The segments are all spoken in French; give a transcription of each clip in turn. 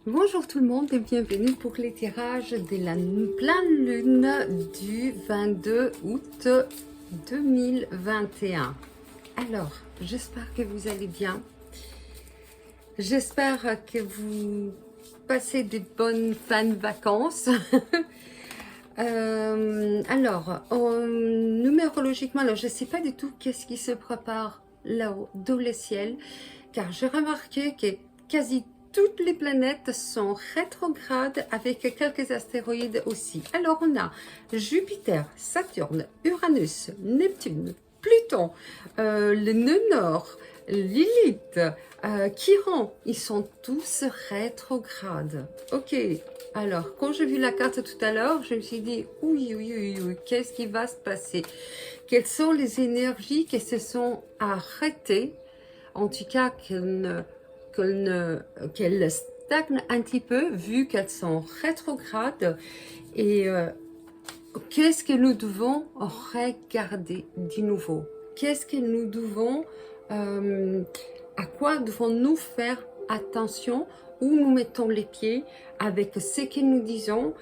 Bonjour tout le monde et bienvenue pour les tirages de la pleine lune du 22 août 2021. Alors, j'espère que vous allez bien. J'espère que vous passez de bonnes fins de vacances. Numérologiquement, alors je ne sais pas du tout qu'est-ce qui se prépare là-haut, dans le ciel, car j'ai remarqué que quasi toutes les planètes sont rétrogrades avec quelques astéroïdes aussi. Alors on a Jupiter, Saturne, Uranus, Neptune, Pluton, le nœud nord, Lilith, Chiron, ils sont tous rétrogrades. Ok, alors quand j'ai vu la carte tout à l'heure, je me suis dit, oui, qu'est-ce qui va se passer? Quelles sont les énergies qui se sont arrêtées, en tout cas qu'elles stagnent un petit peu, vu qu'elles sont rétrogrades, et qu'est-ce que nous devons regarder de nouveau? Qu'est-ce que nous devons, à quoi devons-nous faire attention, où nous mettons les pieds avec ce que nous disons,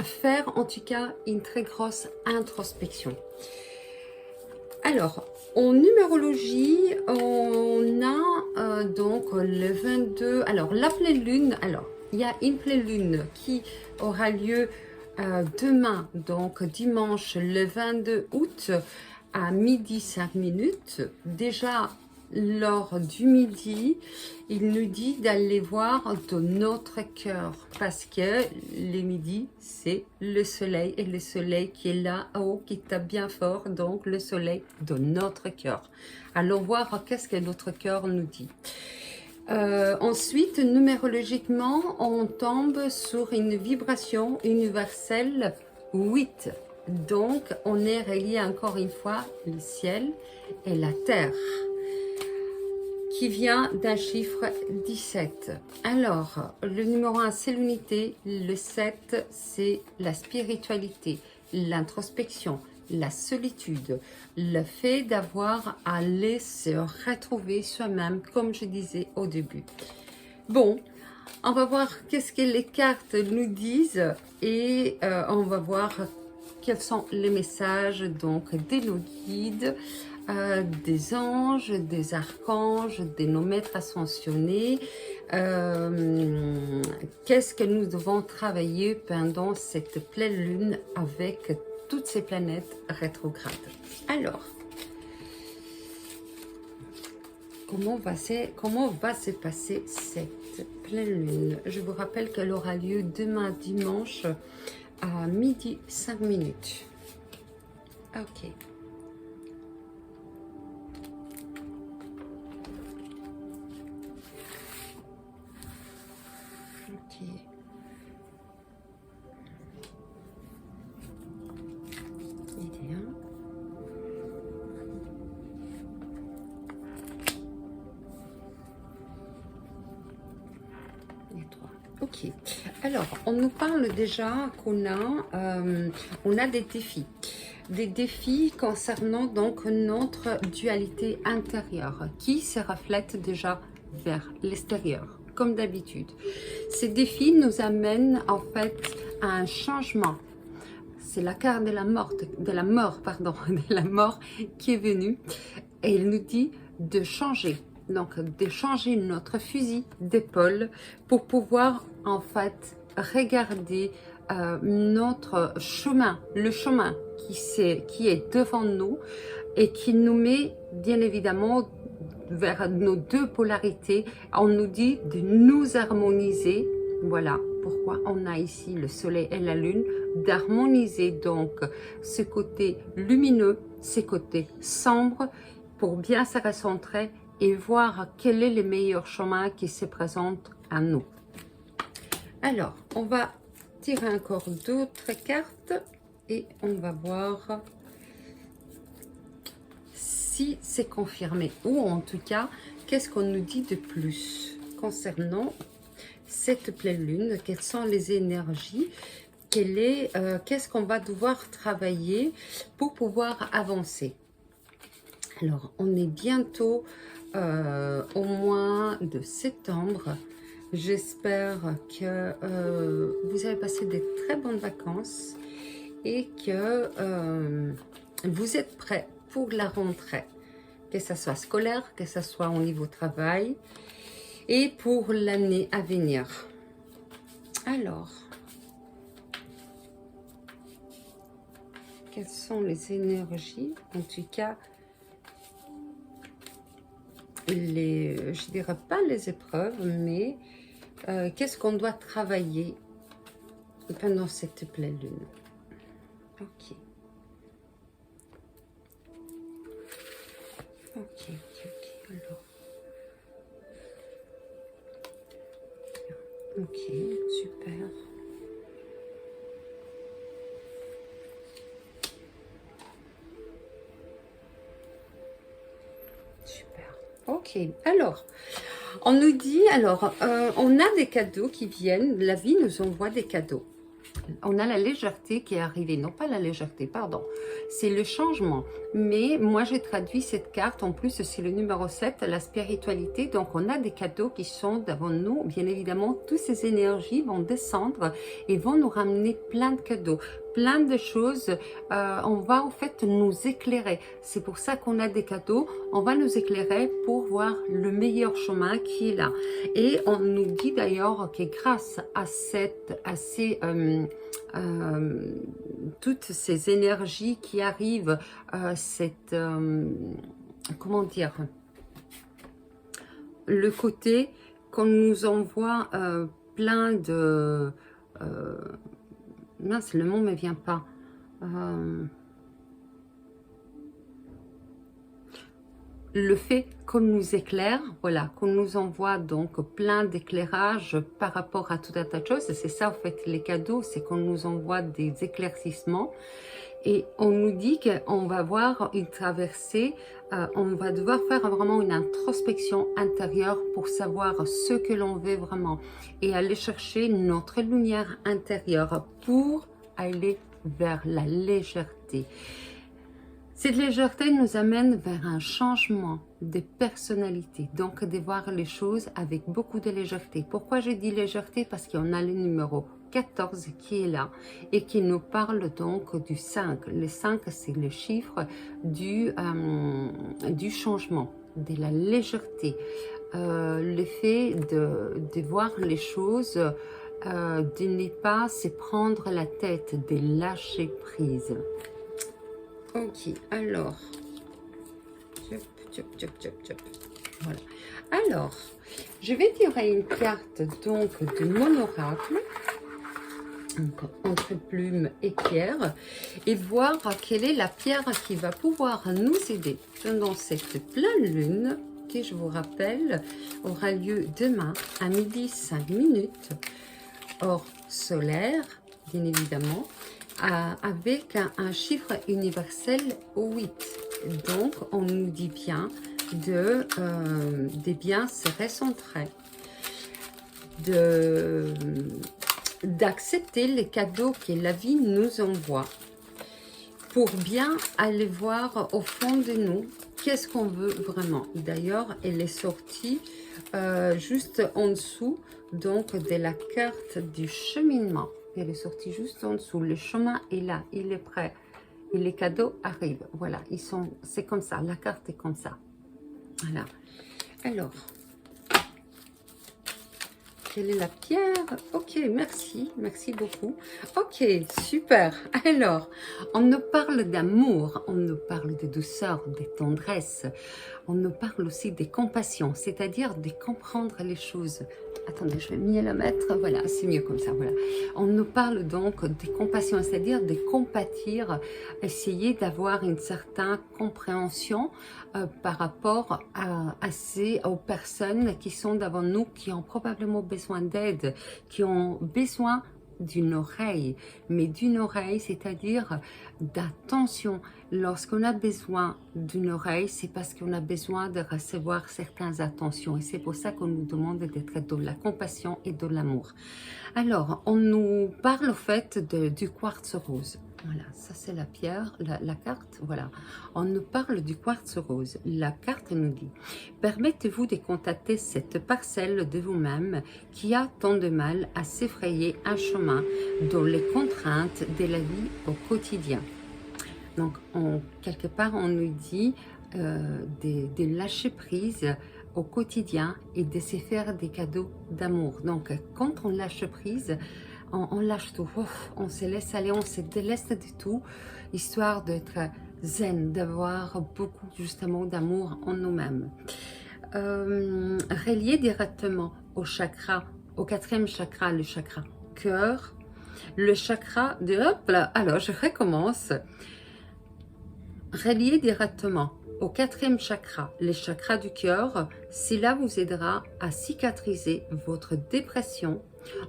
faire en tout cas une très grosse introspection. Alors, en numérologie, on a donc le 22, alors la pleine lune, alors il y a une pleine lune qui aura lieu demain, donc dimanche le 22 août à midi 5 minutes. Déjà, lors du midi, il nous dit d'aller voir de notre cœur parce que le midi, c'est le soleil et le soleil qui est là-haut, qui tape bien fort, donc le soleil de notre cœur. Allons voir qu'est-ce que notre cœur nous dit. Ensuite, numérologiquement, on tombe sur une vibration universelle 8. Donc, on est relié encore une fois le ciel et la terre, qui vient d'un chiffre 17. Alors, le numéro 1, c'est l'unité. Le 7, c'est la spiritualité, l'introspection, la solitude, le fait d'avoir à aller se retrouver soi-même, comme je disais au début. Bon, on va voir qu'est-ce que les cartes nous disent et on va voir quels sont les messages donc de nos guides, des anges, des archanges, de nos maîtres ascensionnés. Qu'est-ce que nous devons travailler pendant cette pleine lune avec toutes ces planètes rétrogrades? Alors, comment va se passer cette pleine lune? Je vous rappelle qu'elle aura lieu demain dimanche à midi 5 minutes. Ok. Ok. Bien. Ok, alors on nous parle déjà qu'on a des défis concernant donc notre dualité intérieure qui se reflète déjà vers l'extérieur, comme d'habitude. Ces défis nous amènent en fait à un changement. C'est la carte de la mort, de la mort qui est venue et elle nous dit de changer. Donc, de changer notre fusil d'épaule pour pouvoir, en fait, regarder notre chemin, le chemin qui est devant nous et qui nous met, bien évidemment, vers nos deux polarités. On nous dit de nous harmoniser. Voilà pourquoi on a ici le soleil et la lune, d'harmoniser donc ce côté lumineux, ce côté sombre, pour bien se recentrer et voir quel est le meilleur chemin qui se présente à nous. Alors, on va tirer encore d'autres cartes et on va voir si c'est confirmé ou en tout cas, qu'est-ce qu'on nous dit de plus concernant cette pleine lune, quelles sont les énergies, qu'est-ce qu'on va devoir travailler pour pouvoir avancer. Alors, on est bientôt au mois de septembre. J'espère que vous avez passé des très bonnes vacances et que vous êtes prêts pour la rentrée, que ce soit scolaire, que ce soit au niveau travail et pour l'année à venir. Alors, quelles sont les énergies, en tout cas, je dirais pas les épreuves, mais qu'est-ce qu'on doit travailler pendant cette pleine lune? Ok. Ok, alors. Ok, super. Super. Ok, alors, on nous dit, on a des cadeaux qui viennent, la vie nous envoie des cadeaux. On a la légèreté qui est arrivée, non pas la légèreté, pardon, c'est le changement. Mais moi, j'ai traduit cette carte, en plus, c'est le numéro 7, la spiritualité. Donc, on a des cadeaux qui sont devant nous. Bien évidemment, toutes ces énergies vont descendre et vont nous ramener plein de cadeaux, plein de choses. On va en fait nous éclairer. C'est pour ça qu'on a des cadeaux. On va nous éclairer pour voir le meilleur chemin qui est là. Et on nous dit d'ailleurs que grâce à toutes ces énergies qui arrivent, comment dire, le côté qu'on nous envoie plein de... mince, le mot ne me vient pas. Le fait qu'on nous éclaire, voilà, qu'on nous envoie donc plein d'éclairages par rapport à tout un tas de choses. C'est ça en fait les cadeaux, c'est qu'on nous envoie des éclaircissements et on nous dit qu'on va voir une traversée, on va devoir faire vraiment une introspection intérieure pour savoir ce que l'on veut vraiment et aller chercher notre lumière intérieure pour aller vers la légèreté. Cette légèreté nous amène vers un changement de personnalité, donc de voir les choses avec beaucoup de légèreté. Pourquoi je dis légèreté? Parce qu'on a le numéro 14 qui est là et qui nous parle donc du 5. Le 5, c'est le chiffre du changement, de la légèreté. Le fait de voir les choses, de ne pas se prendre la tête, de lâcher prise. Ok, alors, voilà. Alors, je vais tirer une carte donc de mon oracle, entre plume et pierre, et voir quelle est la pierre qui va pouvoir nous aider pendant cette pleine lune, qui, je vous rappelle, aura lieu demain à midi 5 minutes, hors solaire, bien évidemment, avec un chiffre universel 8. Donc, on nous dit bien de bien se recentrer, d'accepter les cadeaux que la vie nous envoie pour bien aller voir au fond de nous qu'est-ce qu'on veut vraiment. D'ailleurs, elle est sortie juste en dessous donc de la carte du cheminement. Elle est sortie juste en dessous. Le chemin est là, il est prêt. Et les cadeaux arrivent. Voilà, c'est comme ça. La carte est comme ça. Voilà. Alors, quelle est la pierre? Ok, merci. Merci beaucoup. Ok, super. Alors, on nous parle d'amour, on nous parle de douceur, de tendresse. On nous parle aussi de compassion, c'est-à-dire de comprendre les choses. Attendez, je vais mieux la mettre. Voilà, c'est mieux comme ça. Voilà. On nous parle donc de compassion, c'est-à-dire de compatir, essayer d'avoir une certaine compréhension par rapport aux personnes qui sont devant nous, qui ont probablement besoin d'aide, qui ont besoin d'une oreille, mais d'une oreille, c'est-à-dire d'attention. Lorsqu'on a besoin d'une oreille, c'est parce qu'on a besoin de recevoir certaines attentions et c'est pour ça qu'on nous demande d'être de la compassion et de l'amour. Alors, on nous parle au fait du quartz rose. Voilà, ça c'est la pierre, la carte, voilà. On nous parle du quartz rose. La carte nous dit, permettez-vous de contacter cette parcelle de vous-même qui a tant de mal à s'effrayer un chemin dans les contraintes de la vie au quotidien. Donc, quelque part, on nous dit de lâcher prise au quotidien et de se faire des cadeaux d'amour. Donc, quand on lâche prise, on lâche tout, on se laisse aller, on se délaisse de tout, histoire d'être zen, d'avoir beaucoup justement d'amour en nous-mêmes. Relié directement au chakra, au 4e chakra, le chakra cœur, le chakra de, hop là, alors je recommence, relié directement au 4e chakra, les chakras du cœur, cela vous aidera à cicatriser votre dépression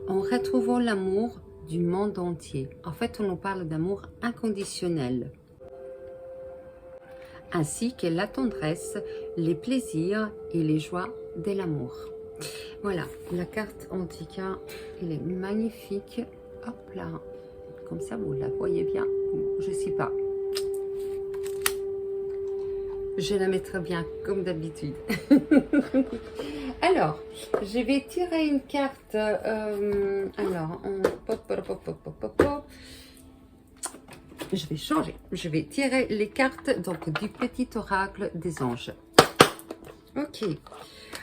en retrouvant l'amour du monde entier. En fait, on nous parle d'amour inconditionnel, ainsi que la tendresse, les plaisirs et les joies de l'amour. Voilà, la carte en tout cas, elle est magnifique. Hop là, comme ça vous la voyez bien, je ne sais pas. Je la mettrai bien, comme d'habitude. Alors, je vais tirer une carte. Alors, je vais changer. Je vais tirer les cartes donc du petit oracle des anges. Ok.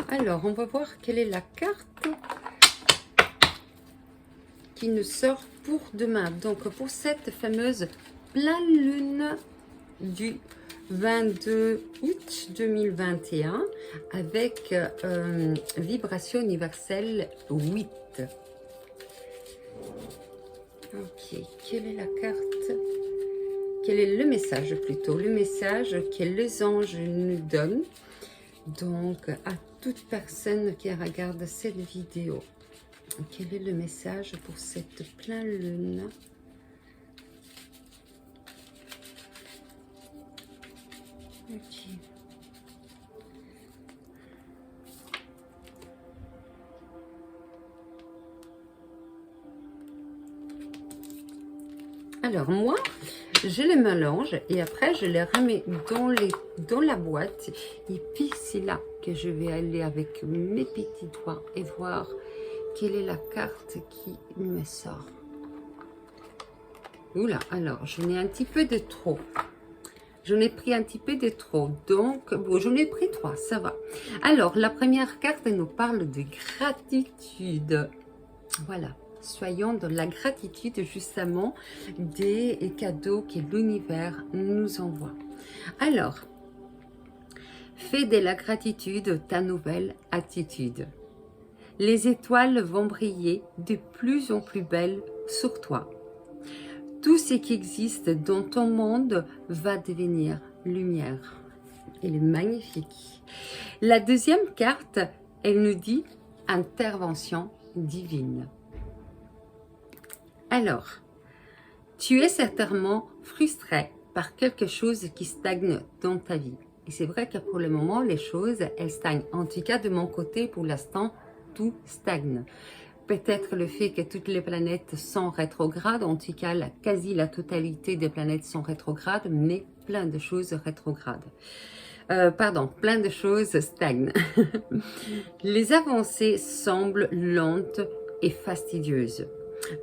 Alors, on va voir quelle est la carte qui nous sort pour demain. Donc, pour cette fameuse pleine lune du 22 août 2021 avec vibration universelle 8. Ok, quelle est la carte? Quel est le message plutôt? Le message que les anges nous donnent donc à toute personne qui regarde cette vidéo. Quel est le message pour cette pleine lune? Ok. Alors moi, je les mélange et après je les remets dans la boîte. Et puis c'est là que je vais aller avec mes petits doigts et voir quelle est la carte qui me sort. Oula, alors j'en ai un petit peu de trop. J'en ai pris un petit peu de trop, donc bon, j'en ai pris 3, ça va. Alors, la première carte, elle nous parle de gratitude. Voilà, soyons dans la gratitude justement des cadeaux que l'univers nous envoie. Alors, fais de la gratitude ta nouvelle attitude. Les étoiles vont briller de plus en plus belles sur toi. Tout ce qui existe dans ton monde va devenir lumière. Elle est magnifique. La deuxième carte, elle nous dit intervention divine. Alors, tu es certainement frustré par quelque chose qui stagne dans ta vie. Et c'est vrai que pour le moment, les choses, elles stagnent. En tout cas, de mon côté, pour l'instant, tout stagne. Peut-être le fait que toutes les planètes sont rétrogrades, en tout cas la totalité des planètes sont rétrogrades, mais plein de choses rétrogrades. Plein de choses stagnent. Les avancées semblent lentes et fastidieuses.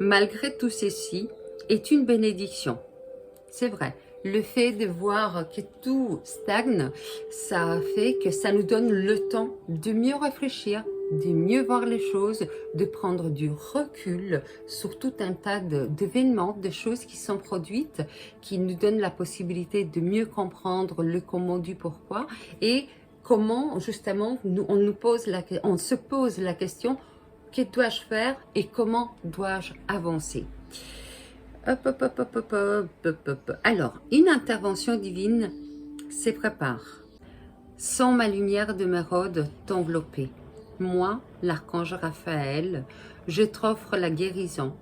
Malgré tout ceci, est une bénédiction. C'est vrai. Le fait de voir que tout stagne, ça fait que ça nous donne le temps de mieux réfléchir, de mieux voir les choses, de prendre du recul sur tout un tas d'événements, de choses qui sont produites, qui nous donnent la possibilité de mieux comprendre le comment du pourquoi et comment justement on se pose la question, que dois-je faire et comment dois-je avancer? Alors, une intervention divine se prépare. Sans ma lumière de Mérode t'envelopper. Moi, l'archange Raphaël, je t'offre la guérison,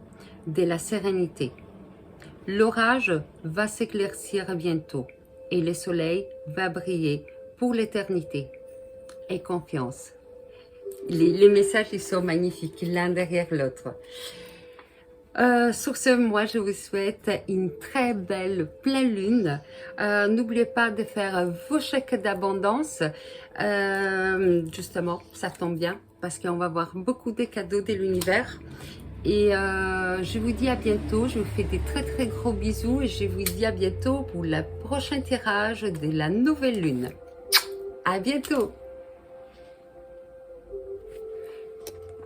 de la sérénité. L'orage va s'éclaircir bientôt et le soleil va briller pour l'éternité. Aie confiance. Les messages ils sont magnifiques, l'un derrière l'autre. Sur ce, moi, je vous souhaite une très belle pleine lune. N'oubliez pas de faire vos chèques d'abondance. Justement, ça tombe bien parce qu'on va voir beaucoup de cadeaux de l'univers. Et je vous dis à bientôt. Je vous fais des très très gros bisous et je vous dis à bientôt pour le prochain tirage de la nouvelle lune. À bientôt!